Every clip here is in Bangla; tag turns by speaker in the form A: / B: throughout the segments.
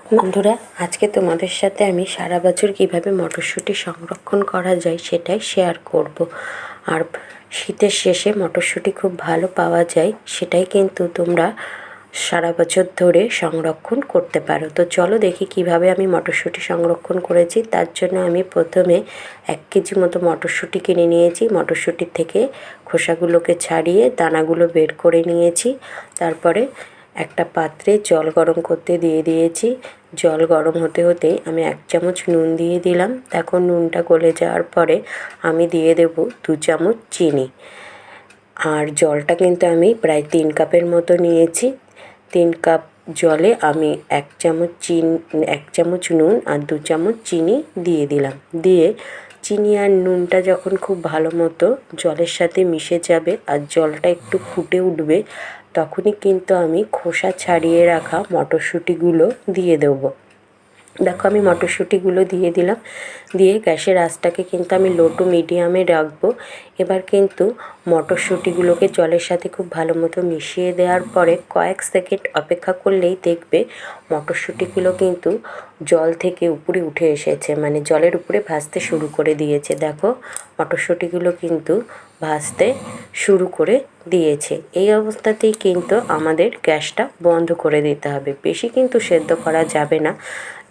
A: বন্ধুরা, আজকে তোমাদের সাথে আমি সারা বছর কীভাবে মটরশুঁটি সংরক্ষণ করা যায় সেটাই শেয়ার করব। আর শীতের শেষে মটরশুঁটি খুব ভালো পাওয়া যায়, সেটাই কিন্তু তোমরা সারা বছর ধরে সংরক্ষণ করতে পারো। তো চলো দেখি কিভাবে আমি মটরশুঁটি সংরক্ষণ করেছি। তার জন্য আমি প্রথমে 1 কেজি মতো মটরশুঁটি কিনে নিয়েছি। মটরশুঁটির থেকে খোসাগুলোকে ছাড়িয়ে দানাগুলো বের করে নিয়েছি। তারপরে একটা পাত্রে জল গরম করতে দিয়ে দিয়েছি। জল গরম হতে হতেই আমি 1 চামচ নুন দিয়ে দিলাম। এখন নুনটা গলে যাওয়ার পরে আমি দিয়ে দেব 2 চামচ চিনি। আর জলটা কিন্তু আমি প্রায় 3 কাপের মতো নিয়েছি। 3 কাপ জলে আমি 1 চামচ নুন আর 2 চামচ চিনি দিয়ে দিলাম। দিয়ে চিনি আর নুনটা যখন খুব ভালো মতো জলের সাথে মিশে যাবে আর জলটা একটু ফুটে উঠবে, তখনই কিন্তু আমি খোসা ছাড়িয়ে রাখা মটরশুঁটিগুলো দিয়ে দেবো। দেখো আমি মটরশুঁটিগুলো দিয়ে দিলাম। দিয়ে গ্যাসের আঁচটাকে কিন্তু আমি লো টু মিডিয়ামে রাখবো। এবার কিন্তু মটরশুঁটিগুলোকে জলের সাথে খুব ভালো মতো মিশিয়ে দেওয়ার পরে কয়েক সেকেন্ড অপেক্ষা করলেই দেখবে মটরশুঁটিগুলো কিন্তু জল থেকে উপরে উঠে এসেছে, মানে জলের উপরে ভাসতে শুরু করে দিয়েছে। দেখো মটরশুঁটিগুলো কিন্তু ভাসতে শুরু করে দিয়েছে। এই অবস্থাতেই কিন্তু আমাদের গ্যাসটা বন্ধ করে দিতে হবে। বেশি কিন্তু সেদ্ধ করা যাবে না,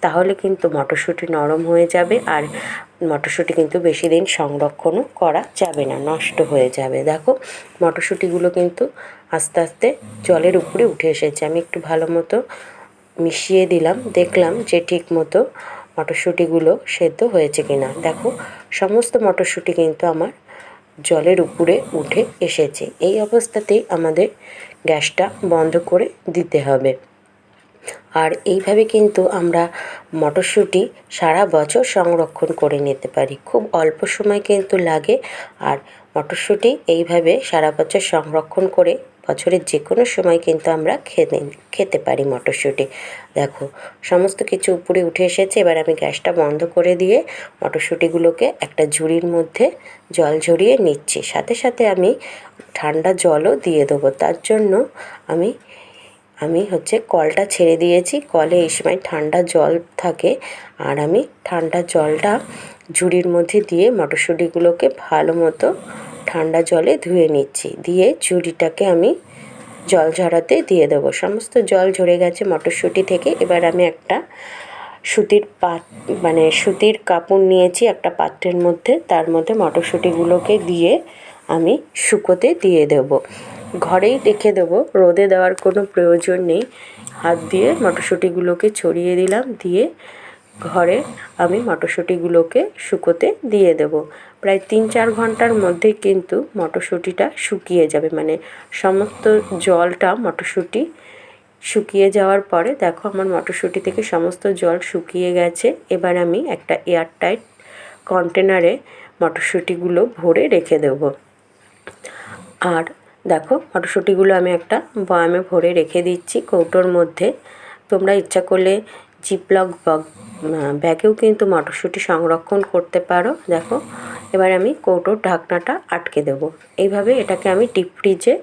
A: তাহলে কিন্তু মটরশুঁটি নরম হয়ে যাবে আর মটরশুঁটি কিন্তু বেশি দিন সংরক্ষণও করা যাবে না, নষ্ট হয়ে যাবে। দেখো মটরশুঁটিগুলো কিন্তু আস্তে আস্তে জলের উপরে উঠে এসেছে। আমি একটু ভালো মতো মিশিয়ে দিলাম, দেখলাম যে ঠিক মতো মটরশুঁটিগুলো সেদ্ধ হয়েছে কিনা। দেখো সমস্ত মটরশুঁটি কিন্তু আমার জলের উপরে উঠে এসেছে। এই অবস্থাতেই আমাদের গ্যাসটা বন্ধ করে দিতে হবে। আর এইভাবে কিন্তু আমরা মটরশুঁটি সারা বছর সংরক্ষণ করে নিতে পারি। খুব অল্প সময় কিন্তু লাগে। আর মটরশুঁটি এইভাবে সারা বছর সংরক্ষণ করে বছরের যে কোনো সময় কিন্তু আমরা খেতে পারি মটরশুঁটি। দেখো সমস্ত কিছু উপরে উঠে এসেছে। এবার আমি গ্যাসটা বন্ধ করে দিয়ে মটরশুঁটিগুলোকে একটা ঝুড়ির মধ্যে জল ঝরিয়ে নিচ্ছি। সাথে সাথে আমি ঠান্ডা জলও দিয়ে দেবো। তার জন্য আমি কলটা ছেড়ে দিয়েছি। কলে এই সময় ঠান্ডা জল থাকে। আর আমি ঠান্ডা জলটা ঝুড়ির মধ্যে দিয়ে মটরশুঁটিগুলোকে ভালো মতো ঠান্ডা জলে ধুয়ে নিচ্ছি। দিয়ে ঝুড়িটাকে আমি জল ঝরাতে দিয়ে দেবো। সমস্ত জল ঝরে গেছে মটরশুঁটি থেকে। এবার আমি একটা সুতির কাপড় নিয়েছি একটা পাত্রের মধ্যে। তার মধ্যে মটরশুঁটিগুলোকে দিয়ে আমি শুকোতে দিয়ে দেবো। ঘরেই রেখে দেবো, রোদে দেওয়ার কোনো প্রয়োজন নেই। হাত দিয়ে মটরশুঁটিগুলোকে ছড়িয়ে দিলাম। দিয়ে ঘরে আমি মটরশুঁটিগুলোকে শুকোতে দিয়ে দেবো। প্রায় 3-4 ঘন্টার মধ্যেই কিন্তু মটরশুঁটিটা শুকিয়ে যাবে, মানে সমস্ত জলটা মটরশুঁটি শুকিয়ে যাওয়ার পরে দেখো আমার মটরশুঁটি থেকে সমস্ত জল শুকিয়ে গেছে। এবার আমি একটা এয়ারটাইট কন্টেনারে মটরশুঁটিগুলো ভরে রেখে দেবো। আর দেখো মটরশুঁটিগুলো আমি একটা বয়ামে ভরে রেখে দিচ্ছি কৌটোর মধ্যে। তোমরা ইচ্ছা করলে জিপলক ব্যাগেও কিন্তু মটরশুঁটি সংরক্ষণ করতে পারো। দেখো এবার আমি কৌটোর ঢাকনাটা আটকে দেবো। এইভাবে এটাকে আমি ডিপ ফ্রিজে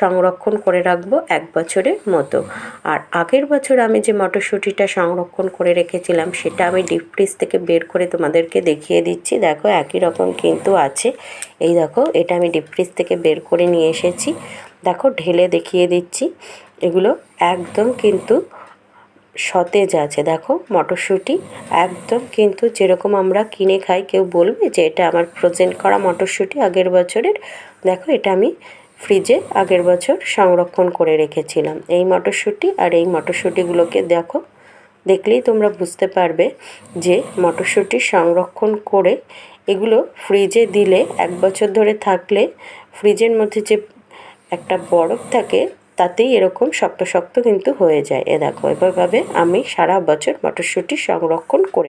A: সংরক্ষণ করে রাখবো 1 বছরের মতো। আর আগের বছর আমি যে মটরশুঁটিটা সংরক্ষণ করে রেখেছিলাম সেটা আমি ডিপ ফ্রিজ থেকে বের করে তোমাদেরকে দেখিয়ে দিচ্ছি। দেখো একই রকম কিন্তু আছে। এই দেখো এটা আমি ডিপ ফ্রিজ থেকে বের করে নিয়ে এসেছি। দেখো ঢেলে দেখিয়ে দিচ্ছি। এগুলো একদম কিন্তু সতেজ আছে। দেখো মটরশুঁটি একদম কিন্তু যেরকম আমরা কিনে খাই, কেউ বলবে যে এটা আমার ফ্রোজেন করা মটরশুঁটি আগের বছরের। দেখো এটা আমি ফ্রিজে আগের বছর সংরক্ষণ করে রেখেছিলাম। এই মটরশুঁটি আর এই মটরশুঁটিগুলোকে দেখো, দেখলেই তোমরা বুঝতে পারবে যে মটরশুঁটি সংরক্ষণ করে এগুলো ফ্রিজে দিলে 1 বছর ধরে থাকলে ফ্রিজের মধ্যে যে একটা বরফ থাকে তাতেই এরকম শক্ত শক্ত কিন্তু হয়ে যায়। দেখো এভাবে আমি সারা বছর মটরশুঁটি সংরক্ষণ করে